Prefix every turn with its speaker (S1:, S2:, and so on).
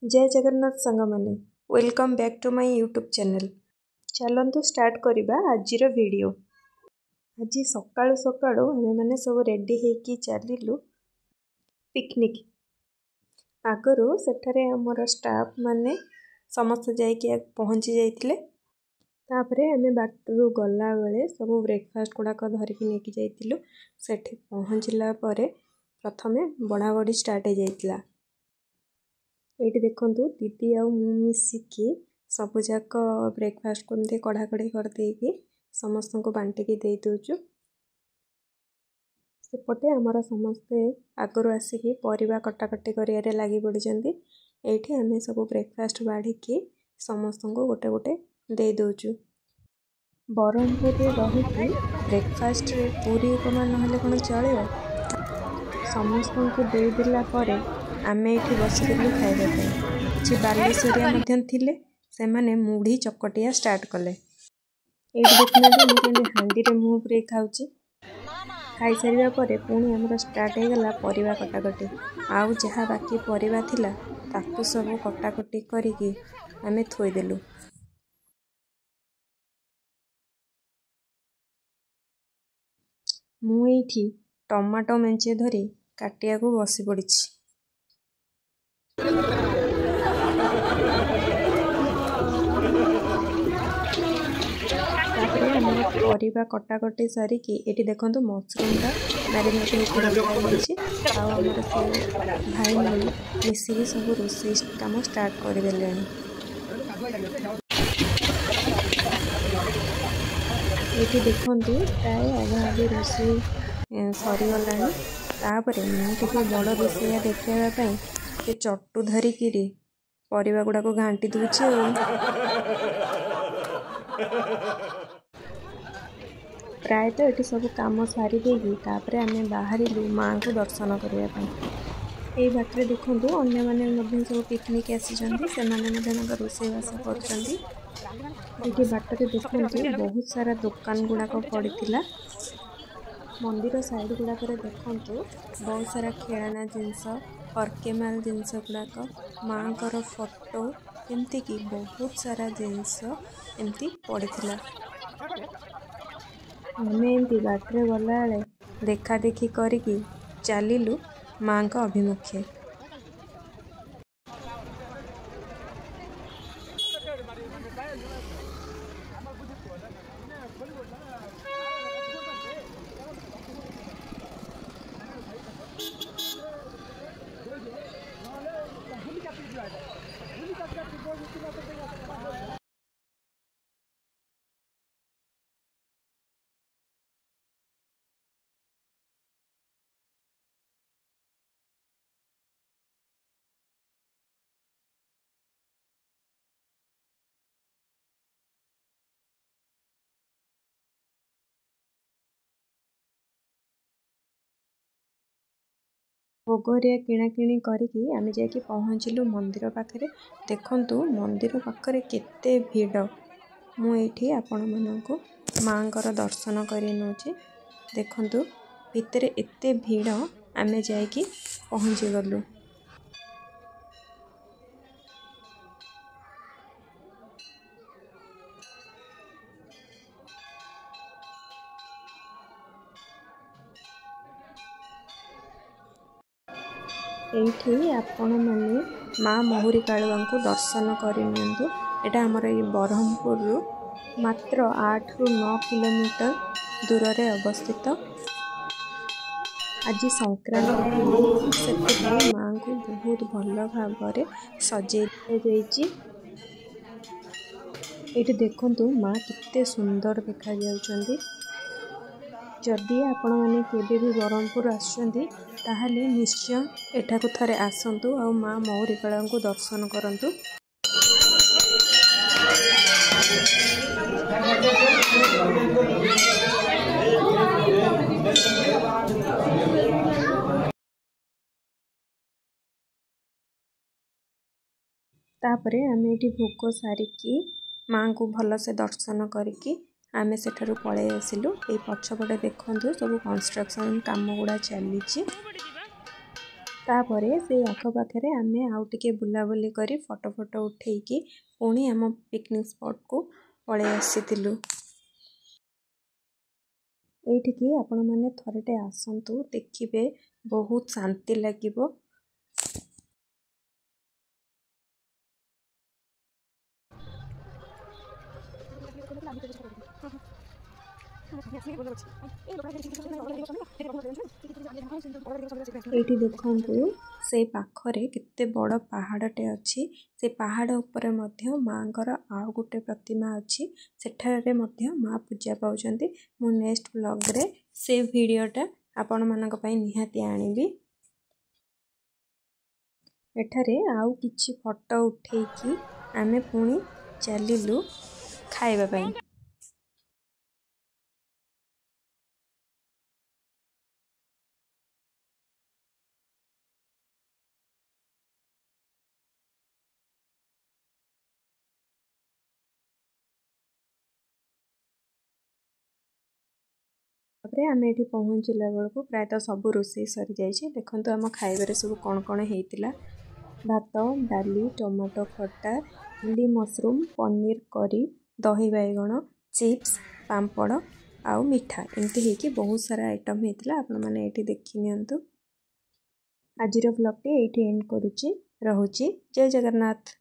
S1: जय जगन्नाथ सांग माने welcome back to my YouTube channel. चलतु स्टार्ट करिबा आजिर वीडियो। आज सकाळु सकाळु आमे माने सब रेडी हेकी चलिलु पिकनिक। आगरो सेठारे हमर स्टाफ माने समस्त जाइके पहुंची जाइतिले। तापरे आमे बाटरू गला बेले सब ब्रेकफास्ट गुड़ाक धरिकी नेकी जाइतिलु। सेठी पहुंचला परे प्रथमे बड़ा बड़ी स्टार्ट हो जाइतिला। ये देखु दीदी आ मिसिकी सबुजाक ब्रेकफास्ट को कड़ा कड़ी करदे समस्त को बांटिकी दे दौचु। सेपटे आमर समस्ते आगु आसिकी परिबा कटाकटी करियारे लगी पड़ते। ये आम सब ब्रेकफास्ट बाढ़ी समस्त को गोटे गोटे दे दौचु। बरहमपुर रही ब्रेकफास्ट पूरी उपमा ना कौन चलो समस्त को दे देला परे आमे ये बसलु खाइबा कि बालेश्वरिया थिले से माने मुढ़ी चकटिया स्टार्ट कले। ये देखना मुझे हांडी रे मुँह पूरे खाऊची। खाई सारिबा परे पुणी आमर स्टार्ट हो गला परिबा कटाकटी। आउ जहाँ बाकी परिबा थिला ताकू सब कटाकटी करिकी आमे थोइदेलु। मु एठी टमाटो मेंचे धरी काटिया को बसी पड़िछि। परिबा कटाकटी सारिकी ये देखो मशरूम का मैरिनेशन भाई मिसिकी सब रोषे कम स्टार्ट करदे। ये देखु प्राय आधा आधी रोषे सरीगला। मुझे बड़ रोषैया देखापी चटू धरिकी परिबा गुड़ाक घांटी दूची। प्रायतः ये सब कम सारी देगी आम बाहर माँ को दर्शन करने। ये बाटर देखूँ अन्य मैंने सब पिकनिक आसी रोषेबास कर बाटर देखते बहुत सारा दुकान गुड़ाक पड़ा। मंदिर साइड गुड़ाक देखु बहुत सारा खेलना जिनस अर्केमाल जिनस गुड़ाक माँ को फोटो एमती कि बहुत सारा जिनस एमती पड़ा। आम एमती बाटरे गला देखा देखी करिकी चलिलु माँ का अभिमुखे। भोगरिया किणाकिणी करिकी आमे जाके पहुँचलु मंदिर पाखरे। देखंतु मंदिर पाखरे केते भीड़। मु एठी आपण मानकु माँ कर दर्शन करि नउची। देखंतु भितरे एते भीड़ आमे जाके पहुँची गलु। एठी आपण माने माँ मोहरी कालुआ को दर्शन करनियंतु। एटा हमर ये बरहमपुर मात्र 8 ରୁ 9 किलोमीटर दूर रे अवस्थित। आज संक्रांति से माँ को बहुत भल भाव सजे जाइछि। एठी देखंतु माँ कितने सुंदर देखा जाउछंती। जदि आपण माने केबे भी बरहमपुर आछंती ताहले निश्चय एठाकु थरे आसंतु आ माँ मोहरी कालुआ को दर्शन करंतु। तापरे आमे एठी भोग सारिकी माँ को भल से दर्शन करिकी आमे सेठारु पळे आसिलु। ए पछपटे देखंतु सब कंस्ट्रक्शन काम गुड़ा चलीछि। तापरे से आखपाखे आम आउ टिके बुलाबुली करी फोटो फोटो उठेकी पुणी आम पिकनिक स्पॉट को पलि आसीलु। एठिकी आपण मैंने थरटे आसतु देखिए बहुत शांति लगिबो। एठी देखंतु से पाखरे केते बड़ पहाड़टे अछि। से पहाड़ ऊपर मध्य मांकर आउ गोटे प्रतिमा अछि। सेठारे मध्य माँ पूजा पाउचंती। मु नेक्स्ट व्लॉग रे से वीडियोटा आपण मानक पई निहाती आनिबी। एठारे आउ किछि फोटो उठेकी आमे पुणी चलिलु खाइबा पई। तापरे आमे एठी पहुँचला बेलକୁ प्रायतः सब रोषेई सरी जाइए। देखंतु आम खाइबारे सब कौन कौन हेइतिला। भात, डाली, टमाटो खटा, चिली मशरूम, पनीर करी, दही बैगण, चिप्स, पांपड़ आउ मिठा एमती हेकी बहुत सारा आइटम हेइतिला। आपण माने एठी देखि नियंतु। आजिर व्लॉग टी एठी एंड करूची। रहुची। जय जगन्नाथ।